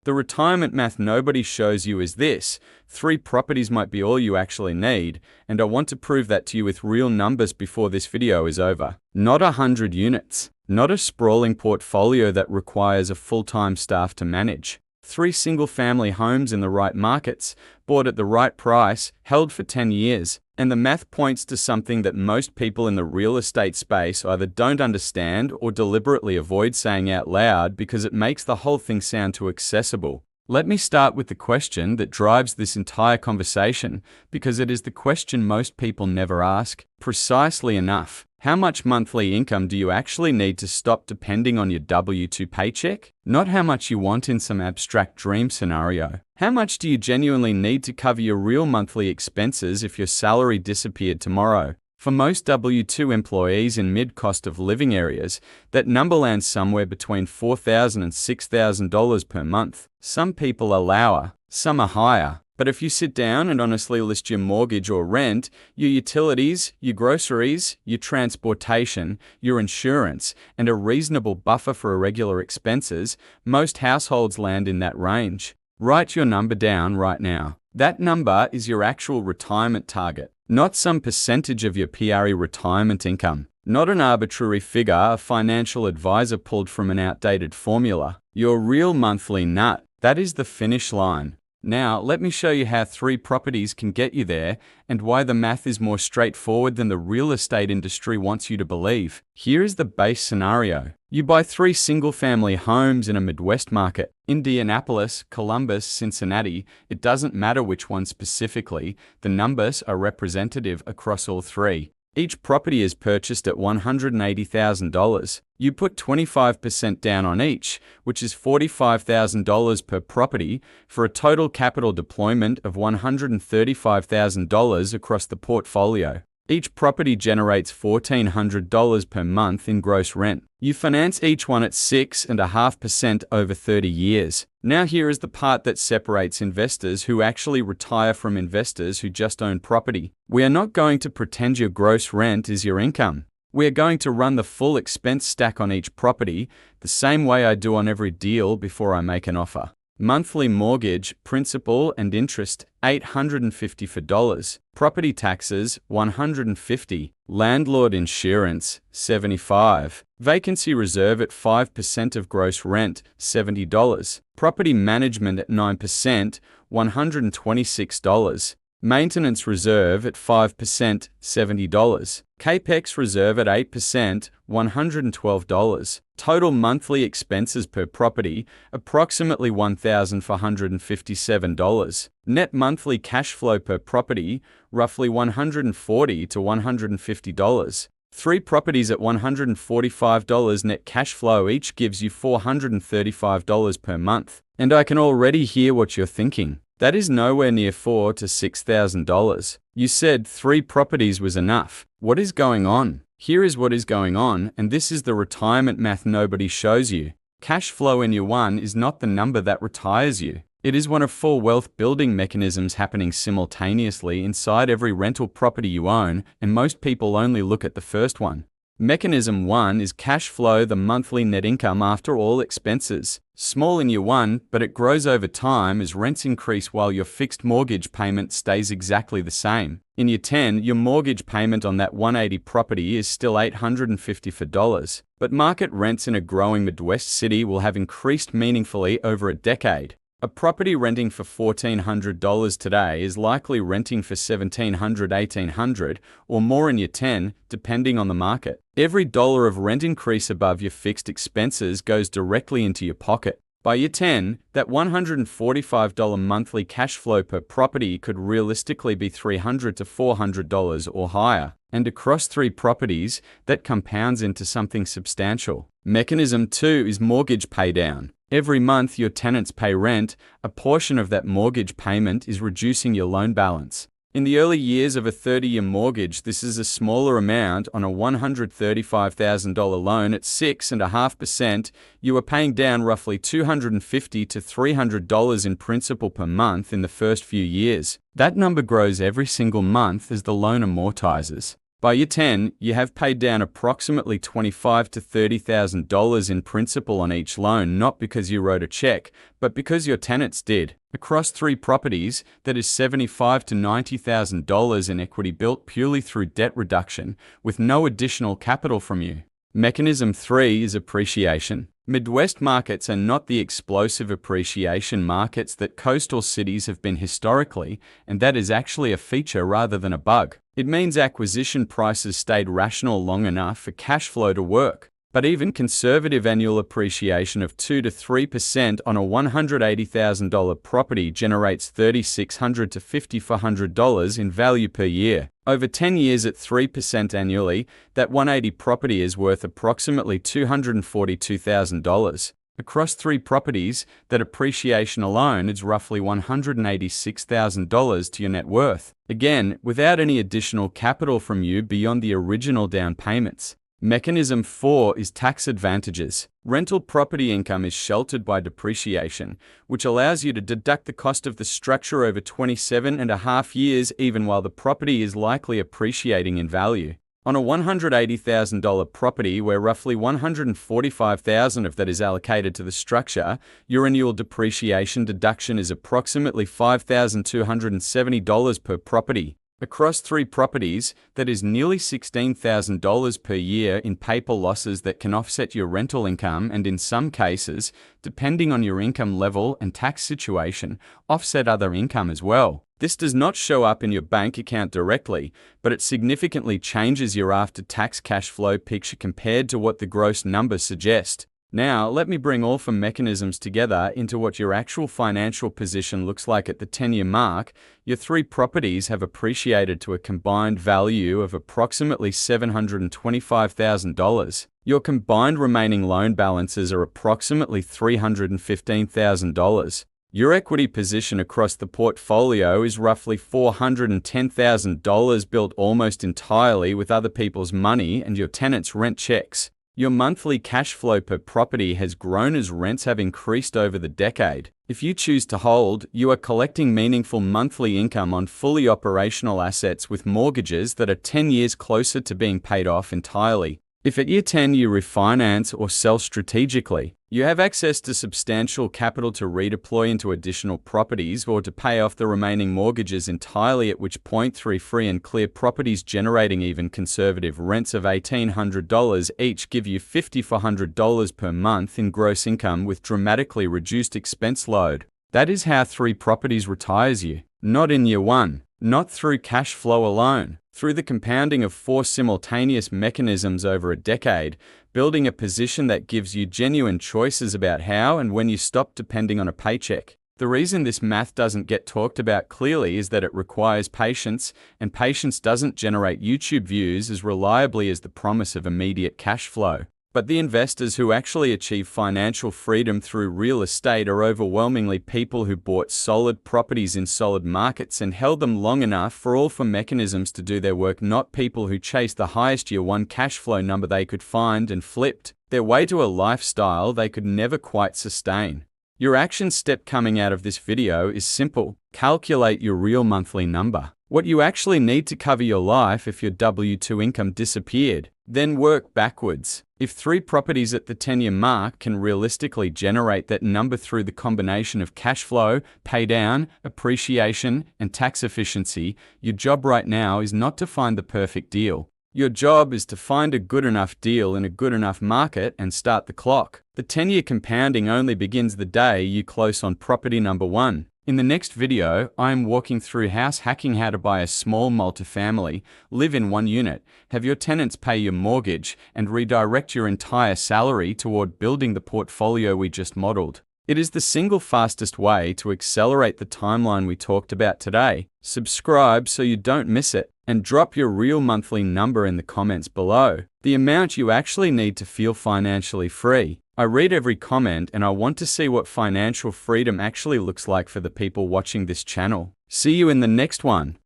The retirement math nobody shows you is this: 3 properties might be all you actually need, and I want to prove that to you with real numbers before this video is over. Not 100 units, not a sprawling portfolio that requires a full-time staff to manage. 3 single-family homes in the right markets, bought at the right price, held for 10 years. And the math points to something that most people in the real estate space either don't understand or deliberately avoid saying out loud because it makes the whole thing sound too accessible. Let me start with the question that drives this entire conversation, because it is the question most people never ask. Precisely enough, how much monthly income do you actually need to stop depending on your W-2 paycheck? Not how much you want in some abstract dream scenario. How much do you genuinely need to cover your real monthly expenses if your salary disappeared tomorrow? For most W-2 employees in mid-cost of living areas, that number lands somewhere between $4,000 and $6,000 per month. Some people are lower, some are higher. But if you sit down and honestly list your mortgage or rent, your utilities, your groceries, your transportation, your insurance, and a reasonable buffer for irregular expenses, most households land in that range. Write your number down right now. That number is your actual retirement target, not some percentage of your PRE retirement income, not an arbitrary figure a financial advisor pulled from an outdated formula. Your real monthly nut, that is the finish line. Now, let me show you how 3 properties can get you there and why the math is more straightforward than the real estate industry wants you to believe. Here is the base scenario. You buy 3 single-family homes in a Midwest market, Indianapolis, Columbus, Cincinnati. It doesn't matter which one specifically, the numbers are representative across all 3. Each property is purchased at $180,000. You put 25% down on each, which is $45,000 per property, for a total capital deployment of $135,000 across the portfolio. Each property generates $1,400 per month in gross rent. You finance each one at 6.5% over 30 years. Now here is the part that separates investors who actually retire from investors who just own property. We are not going to pretend your gross rent is your income. We are going to run the full expense stack on each property, the same way I do on every deal before I make an offer. Monthly mortgage, principal and interest, $850 for dollars. Property taxes, $150. Landlord insurance, $75. Vacancy reserve at 5% of gross rent, $70. Property management at 9%, $126. Maintenance reserve at 5%, $70. Capex reserve at 8%, $112. Total monthly expenses per property, approximately $1,457. Net monthly cash flow per property, roughly $140 to $150. 3 properties at $145 net cash flow each gives you $435 per month. And I can already hear what you're thinking. That is nowhere near $4,000 to $6,000. You said 3 properties was enough. What is going on? Here is what is going on, and this is the retirement math nobody shows you. Cash flow in year 1 is not the number that retires you. It is one of 4 wealth building mechanisms happening simultaneously inside every rental property you own, and most people only look at the first one. Mechanism 1 is cash flow, the monthly net income after all expenses. Small in year 1, but it grows over time as rents increase while your fixed mortgage payment stays exactly the same. In year 10, your mortgage payment on that 180 property is still $850 for dollars, but market rents in a growing Midwest city will have increased meaningfully over a decade. A property renting for $1,400 today is likely renting for $1,700, $1,800, or more in year 10, depending on the market. Every dollar of rent increase above your fixed expenses goes directly into your pocket. By year 10, that $145 monthly cash flow per property could realistically be $300 to $400 or higher. And across 3 properties, that compounds into something substantial. Mechanism 2 is mortgage paydown. Every month your tenants pay rent, a portion of that mortgage payment is reducing your loan balance. In the early years of a 30-year mortgage, this is a smaller amount. On a $135,000 loan at 6.5%, you are paying down roughly $250 to $300 in principal per month in the first few years. That number grows every single month as the loan amortizes. By year 10, you have paid down approximately $25,000 to $30,000 in principal on each loan, not because you wrote a check, but because your tenants did. Across 3 properties, that is $75,000 to $90,000 in equity built purely through debt reduction, with no additional capital from you. Mechanism 3 is appreciation. Midwest markets are not the explosive appreciation markets that coastal cities have been historically, and that is actually a feature rather than a bug. It means acquisition prices stayed rational long enough for cash flow to work. But even conservative annual appreciation of 2 to 3% on a $180,000 property generates $3,600 to $5,400 in value per year. Over 10 years at 3% annually, that 180 property is worth approximately $242,000. Across 3 properties, that appreciation alone is roughly $186,000 to your net worth. Again, without any additional capital from you beyond the original down payments. Mechanism 4 is tax advantages. Rental property income is sheltered by depreciation, which allows you to deduct the cost of the structure over 27.5 years even while the property is likely appreciating in value. On a $180,000 property where roughly $145,000 of that is allocated to the structure, your annual depreciation deduction is approximately $5,270 per property. Across 3 properties, that is nearly $16,000 per year in paper losses that can offset your rental income and in some cases, depending on your income level and tax situation, offset other income as well. This does not show up in your bank account directly, but it significantly changes your after-tax cash flow picture compared to what the gross numbers suggest. Now, let me bring all 4 mechanisms together into what your actual financial position looks like at the 10-year mark. Your 3 properties have appreciated to a combined value of approximately $725,000. Your combined remaining loan balances are approximately $315,000. Your equity position across the portfolio is roughly $410,000 built almost entirely with other people's money and your tenants' rent checks. Your monthly cash flow per property has grown as rents have increased over the decade. If you choose to hold, you are collecting meaningful monthly income on fully operational assets with mortgages that are 10 years closer to being paid off entirely. If at year 10 you refinance or sell strategically, you have access to substantial capital to redeploy into additional properties or to pay off the remaining mortgages entirely, at which point 3 free and clear properties generating even conservative rents of $1,800 each give you $5,400 per month in gross income with dramatically reduced expense load. That is how 3 properties retires you. Not in year 1, not through cash flow alone. Through the compounding of 4 simultaneous mechanisms over a decade, building a position that gives you genuine choices about how and when you stop depending on a paycheck. The reason this math doesn't get talked about clearly is that it requires patience, and patience doesn't generate YouTube views as reliably as the promise of immediate cash flow. But the investors who actually achieve financial freedom through real estate are overwhelmingly people who bought solid properties in solid markets and held them long enough for all 4 mechanisms to do their work, not people who chased the highest year 1 cash flow number they could find and flipped their way to a lifestyle they could never quite sustain. Your action step coming out of this video is simple. Calculate your real monthly number. What you actually need to cover your life if your W-2 income disappeared. Then work backwards. If 3 properties at the 10-year mark can realistically generate that number through the combination of cash flow, pay down, appreciation, and tax efficiency, your job right now is not to find the perfect deal. Your job is to find a good enough deal in a good enough market and start the clock. The 10-year compounding only begins the day you close on property number 1. In the next video, I am walking through house hacking, how to buy a small multifamily, live in 1 unit, have your tenants pay your mortgage, and redirect your entire salary toward building the portfolio we just modeled. It is the single fastest way to accelerate the timeline we talked about today. Subscribe so you don't miss it, and drop your real monthly number in the comments below. The amount you actually need to feel financially free. I read every comment and I want to see what financial freedom actually looks like for the people watching this channel. See you in the next one.